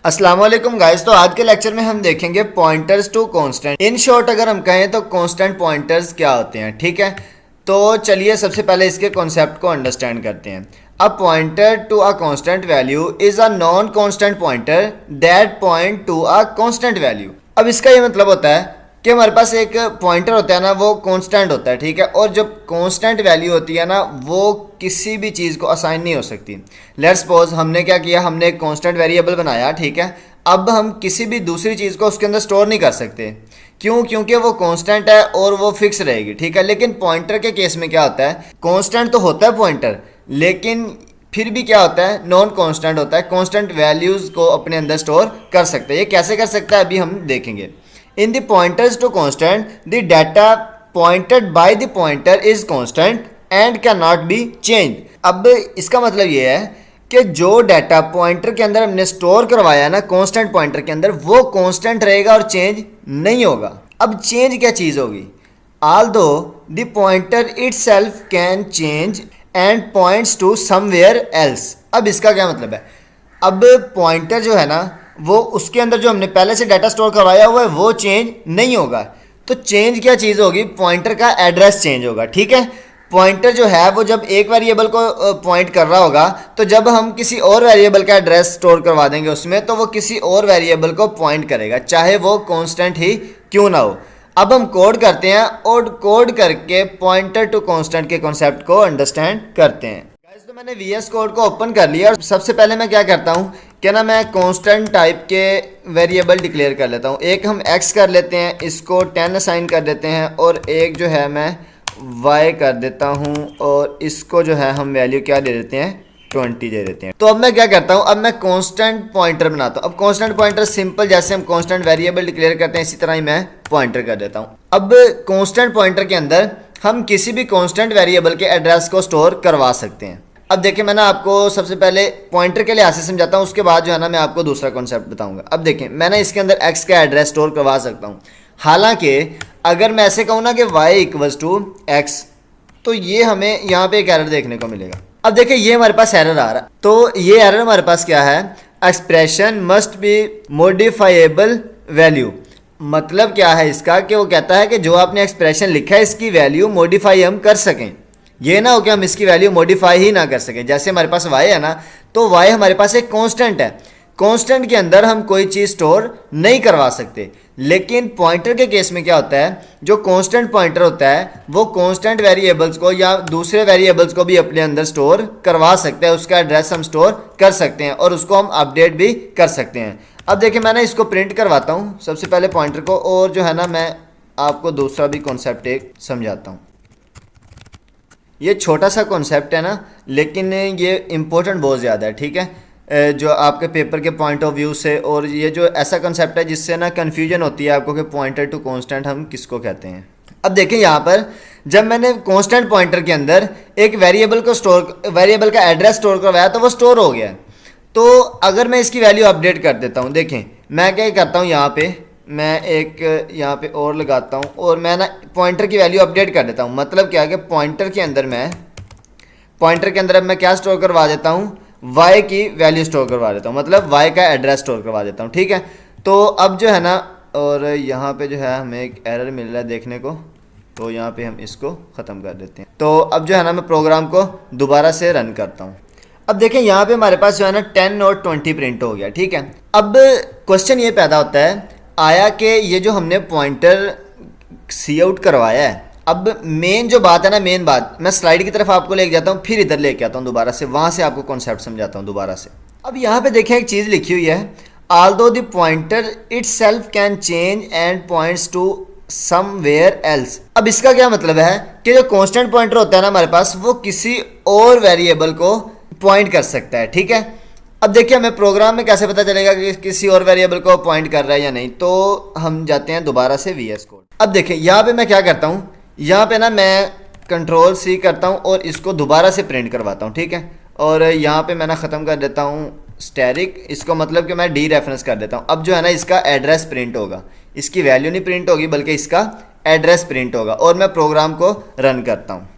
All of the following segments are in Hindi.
अस्सलाम वालेकुम गाइस। तो आज के लेक्चर में हम देखेंगे pointers to constant. In short अगर हम कहें तो कांस्टेंट पॉइंटर्स क्या होते हैं, ठीक है। तो चलिए सबसे पहले इसके कॉन्सेप्ट को अंडरस्टैंड करते हैं। A pointer to a constant value is a non constant pointer that point to a constant value. अब इसका ये मतलब होता है कि हमारे पास एक पॉइंटर होता है ना, वो कांस्टेंट होता है, ठीक है। और जब कांस्टेंट वैल्यू होती है ना, वो किसी भी चीज़ को असाइन नहीं हो सकती। लेट्स सपोज हमने क्या किया, हमने एक कांस्टेंट वेरिएबल बनाया, ठीक है। अब हम किसी भी दूसरी चीज़ को उसके अंदर स्टोर नहीं कर सकते। क्यों? क्योंकि वो कांस्टेंट है और वो फिक्स रहेगी, ठीक है। लेकिन पॉइंटर के केस में क्या होता है, कांस्टेंट तो होता है पॉइंटर, लेकिन फिर भी क्या होता है, नॉन कांस्टेंट होता है। कांस्टेंट वैल्यूज़ को अपने अंदर स्टोर कर सकते हैं। ये कैसे कर सकता है अभी हम देखेंगे। In the pointers to constant, the data pointed by the pointer is constant and cannot be changed। अब इसका मतलब ये है कि जो डाटा पॉइंटर के अंदर हमने स्टोर करवाया ना कांस्टेंट पॉइंटर के अंदर, वो कांस्टेंट रहेगा और चेंज नहीं होगा। अब चेंज क्या चीज़ होगी? although the pointer itself can change and points to somewhere else। अब इसका क्या मतलब है? अब पॉइंटर जो है ना, वो उसके अंदर जो हमने पहले से डाटा स्टोर करवाया हुआ है वो चेंज नहीं होगा। तो चेंज क्या चीज़ होगी? पॉइंटर का एड्रेस चेंज होगा, ठीक है। पॉइंटर जो है वो जब एक वेरिएबल को पॉइंट कर रहा होगा, तो जब हम किसी और वेरिएबल का एड्रेस स्टोर करवा देंगे उसमें, तो वो किसी और वेरिएबल को पॉइंट करेगा, चाहे वो कांस्टेंट ही क्यों ना हो। अब हम कोड करते हैं और कोड करके पॉइंटर टू कांस्टेंट के कॉन्सेप्ट को अंडरस्टैंड करते हैं। तो मैंने VS कोड को ओपन कर लिया और सबसे पहले मैं क्या करता हूँ कि ना, मैं कांस्टेंट टाइप के वेरिएबल डिक्लेयर कर लेता हूँ। एक हम x कर लेते हैं, इसको 10 असाइन कर देते हैं, और एक जो है मैं y कर देता हूँ, और इसको जो है हम वैल्यू क्या दे देते हैं, 20 दे देते हैं। तो अब मैं क्या करता हूँ, अब मैं कांस्टेंट पॉइंटर बनाता हूँ। अब कांस्टेंट पॉइंटर सिंपल, जैसे हम कांस्टेंट वेरिएबल डिक्लेयर करते हैं इसी तरह ही मैं पॉइंटर कर देता हूँ। अब कांस्टेंट पॉइंटर के अंदर हम किसी भी कांस्टेंट वेरिएबल के एड्रेस को स्टोर करवा सकते हैं। अब देखिए, मैंने आपको सबसे पहले पॉइंटर के लिहाज से समझाता हूँ, उसके बाद जो है ना मैं आपको दूसरा कॉन्सेप्ट बताऊंगा। अब देखिए, मैंने इसके अंदर x का एड्रेस स्टोर करवा सकता हूँ। हालांकि अगर मैं ऐसे कहूँ ना कि y इक्वल्स टू x, तो ये हमें यहाँ पे एक एरर देखने को मिलेगा। अब देखिए, ये हमारे पास एरर आ रहा है। तो ये एरर हमारे पास क्या है? Expression must be modifiable value. मतलब क्या है इसका, कि वो कहता है कि जो आपने एक्सप्रेशन लिखा है इसकी वैल्यू मॉडिफाई हम कर सकें। ये ना हो कि हम इसकी वैल्यू मॉडिफाई ही ना कर सकें। जैसे हमारे पास y है ना, तो y हमारे पास एक कांस्टेंट है। कांस्टेंट के अंदर हम कोई चीज़ स्टोर नहीं करवा सकते। लेकिन पॉइंटर के केस में क्या होता है, जो कांस्टेंट पॉइंटर होता है वो कांस्टेंट वेरिएबल्स को या दूसरे वेरिएबल्स को भी अपने अंदर स्टोर करवा सकते हैं। उसका एड्रेस हम स्टोर कर सकते हैं और उसको हम अपडेट भी कर सकते हैं। अब देखिए, मैं ना इसको प्रिंट करवाता हूँ सबसे पहले पॉइंटर को, और जो है ना मैं आपको दूसरा भी कॉन्सेप्ट एक समझाता हूँ। ये छोटा सा कॉन्सेप्ट है ना, लेकिन ये इम्पोर्टेंट बहुत ज़्यादा है, ठीक है, जो आपके पेपर के पॉइंट ऑफ व्यू से। और ये जो ऐसा कॉन्सेप्ट है जिससे ना कन्फ्यूजन होती है आपको कि पॉइंटर टू कांस्टेंट हम किसको कहते हैं। अब देखिए, यहाँ पर जब मैंने कांस्टेंट पॉइंटर के अंदर एक वेरिएबल का एड्रेस स्टोर करवाया, तो वो स्टोर हो गया। तो अगर मैं इसकी वैल्यू अपडेट कर देता हूँ, देखें मैं क्या करता हूँ, यहाँ पे मैं एक यहाँ पे और लगाता हूँ, और मैं ना पॉइंटर की वैल्यू अपडेट कर देता हूँ। मतलब क्या है कि पॉइंटर के अंदर अब मैं क्या स्टोर करवा देता हूँ, y की वैल्यू स्टोर करवा देता हूँ। मतलब y का एड्रेस स्टोर करवा देता हूँ, ठीक है। तो अब जो है ना, और यहाँ पे जो है हमें एक एरर मिल रहा है देखने को, तो यहाँ पे हम इसको ख़त्म कर देते हैं। तो अब जो है ना मैं प्रोग्राम को दोबारा से रन करता हूँ। अब देखें, यहाँ पे हमारे पास जो है ना 10 और 20 प्रिंट हो गया, ठीक है। अब क्वेश्चन ये पैदा होता है आया कि ये जो हमने पॉइंटर सी आउट करवाया है, अब मेन जो बात है ना, मेन बात मैं स्लाइड की तरफ आपको लेके जाता हूँ, फिर इधर लेके आता हूँ दोबारा से, वहाँ से आपको कॉन्सेप्ट समझाता हूँ दोबारा से। अब यहाँ पे देखें एक चीज़ लिखी हुई है, although the pointer itself can change and points to somewhere else। अब इसका क्या मतलब है कि जो कांस्टेंट पॉइंटर होता है ना हमारे पास, वो किसी और वेरिएबल को पॉइंट कर सकता है, ठीक है। अब देखिए, हमें प्रोग्राम में कैसे पता चलेगा कि किसी और वेरिएबल को पॉइंट कर रहा है या नहीं। तो हम जाते हैं दोबारा से VS कोड। अब देखिए, यहाँ पे मैं क्या करता हूँ, यहाँ पे ना मैं Ctrl+C करता हूँ और इसको दोबारा से प्रिंट करवाता हूँ, ठीक है। और यहाँ पे मैं ना ख़त्म कर देता हूँ स्टैरिक, इसको मतलब कि मैं डी रेफरेंस कर देता हूँ। अब जो है ना इसका एड्रेस प्रिंट होगा, इसकी वैल्यू नहीं प्रिंट होगी बल्कि इसका एड्रेस प्रिंट होगा, और मैं प्रोग्राम को रन करता हूँ।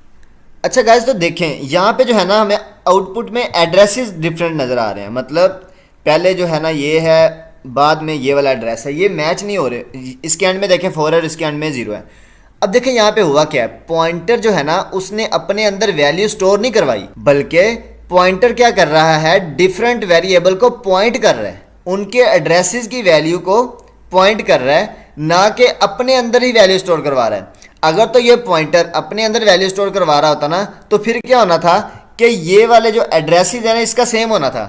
अच्छा गाइस, तो देखें यहाँ पे जो है ना हमें आउटपुट में एड्रेसेस डिफरेंट नज़र आ रहे हैं। मतलब पहले जो है ना ये है, बाद में ये वाला एड्रेस है, ये मैच नहीं हो रहे। इसके एंड में देखें 4 है और इसके एंड में 0 है। अब देखें यहाँ पे हुआ क्या है, पॉइंटर जो है ना उसने अपने अंदर वैल्यू स्टोर नहीं करवाई, बल्कि पॉइंटर क्या कर रहा है, डिफरेंट वेरिएबल को पॉइंट कर रहा है, उनके एड्रेसेस की वैल्यू को पॉइंट कर रहा है, ना कि अपने अंदर ही वैल्यू स्टोर करवा रहा है। अगर तो ये पॉइंटर अपने अंदर वैल्यू स्टोर करवा रहा होता ना, तो फिर क्या होना था कि ये वाले जो एड्रेसेस है ना इसका सेम होना था।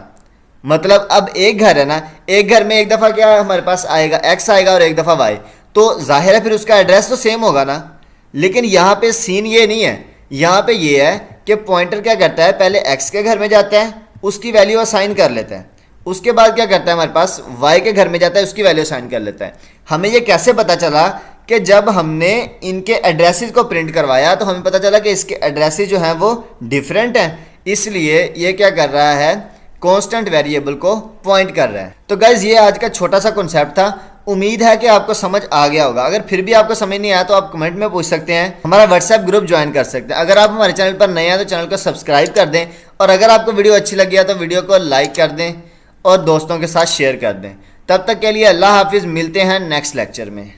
मतलब अब एक घर है ना, एक घर में एक दफ़ा क्या हमारे पास आएगा, एक्स आएगा और एक दफ़ा वाई, तो जाहिर है फिर उसका एड्रेस तो सेम होगा ना। लेकिन यहाँ पे सीन ये नहीं है, यहाँ पे ये है कि पॉइंटर क्या करता है, पहले एक्स के घर में जाता है, उसकी वैल्यू असाइन कर लेता है, उसके बाद क्या करता है हमारे पास वाई के घर में जाता है, उसकी वैल्यू असाइन कर लेता है। हमें ये कैसे पता चला कि जब हमने इनके एड्रेसेस को प्रिंट करवाया तो हमें पता चला कि इसके एड्रेसेस जो हैं वो डिफरेंट हैं, इसलिए ये क्या कर रहा है, कांस्टेंट वेरिएबल को पॉइंट कर रहा है। तो गाइज ये आज का छोटा सा कॉन्सेप्ट था, उम्मीद है कि आपको समझ आ गया होगा। अगर फिर भी आपको समझ नहीं आया तो आप कमेंट में पूछ सकते हैं, हमारा व्हाट्सएप ग्रुप ज्वाइन कर सकते हैं। अगर आप हमारे चैनल पर नए हैं तो चैनल को सब्सक्राइब कर दें, और अगर आपको वीडियो अच्छी लगी है तो वीडियो को लाइक कर दें और दोस्तों के साथ शेयर कर दें। तब तक के लिए अल्लाह हाफिज़, मिलते हैं नेक्स्ट लेक्चर में।